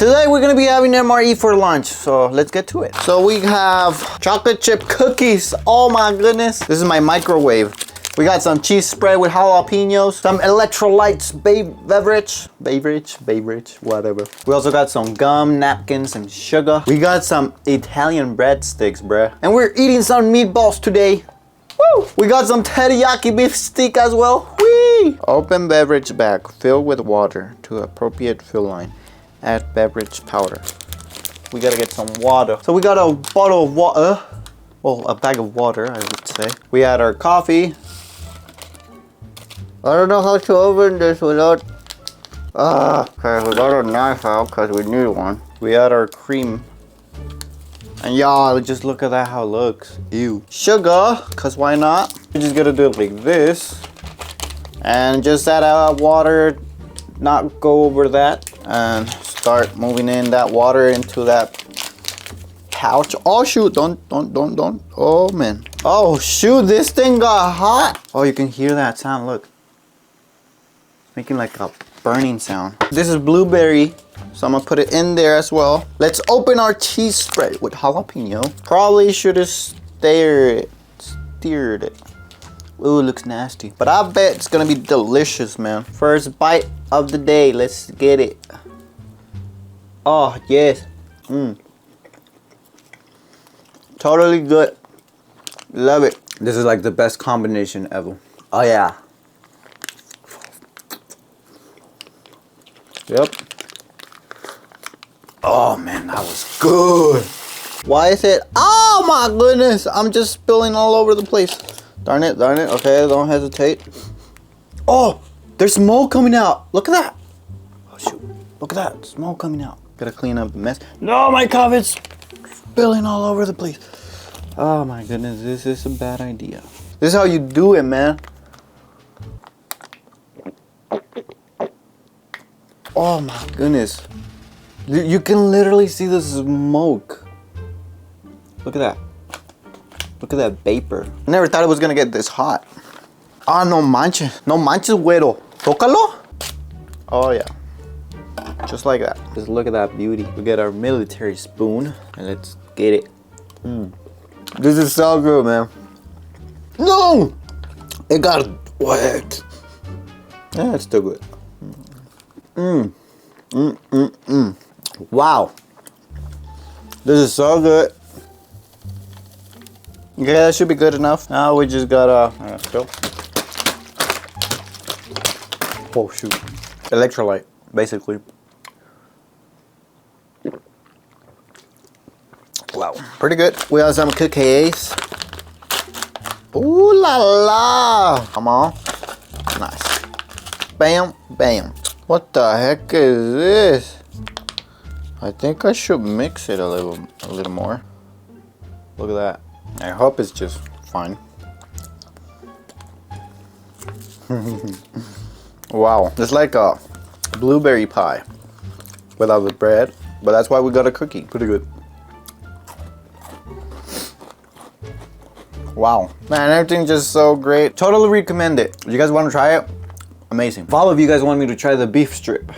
Today we're gonna be having MRE for lunch, so let's get to it. So we have chocolate chip cookies. Oh my goodness. This is my microwave. We got some cheese spread with jalapenos, some electrolytes, beverage, whatever. We also got some gum, napkins, and sugar. We got some Italian breadsticks, bruh. And we're eating some meatballs today. Woo! We got some teriyaki beef stick as well. Whee! Open beverage bag, fill with water to appropriate fill line. Add beverage powder. We gotta get some water. So we got a bottle of water. Well, a bag of water, I would say. We had our coffee. I don't know how to open this without... okay, we got our knife out because we need one. We had our cream. And y'all, just look at that, how it looks. Ew. Sugar, because why not? We're just gonna do it like this. And just add out water, not go over that. And start moving in that water into that pouch. Oh shoot, don't. Oh man. Oh shoot, this thing got hot. Oh, you can hear that sound, look. Making like a burning sound. This is blueberry, so I'm gonna put it in there as well. Let's open our cheese spread with jalapeno. Probably should have steered it. Ooh, it looks nasty. But I bet it's gonna be delicious, man. First bite of the day, let's get it. Oh, yes. Totally good. Love it. This is like the best combination ever. Oh yeah. Yep. Oh man, that was good. Why is it? Oh my goodness, I'm just spilling all over the place. Darn it. Okay, don't hesitate. Oh, there's smoke coming out. Look at that. Oh shoot, look at that, smoke coming out. Gotta clean up the mess. No, my coffee's spilling all over the place. Oh my goodness, this is a bad idea. This is how you do it, man. Oh my goodness. You can literally see the smoke. Look at that. Look at that vapor. I never thought it was gonna get this hot. Ah, no manches. No manches, güero. Tócalo. Oh yeah. Just like that. Just look at that beauty. We get our military spoon and let's get it. This is so good, man. No! It got wet. Yeah, it's still good. Wow. This is so good. Okay, that should be good enough. Now we just gotta go. Oh shoot. Electrolyte, basically. Wow, pretty good. We have some cookies. Ooh la la. Come on. Nice. Bam, bam. What the heck is this? I think I should mix it a little more. Look at that. I hope it's just fine. Wow, it's like a blueberry pie without the bread, but that's why we got a cookie. Pretty good. Wow, man, everything's just so great. Totally recommend it. If you guys want to try it, amazing. If all of you guys want me to try the beef strip,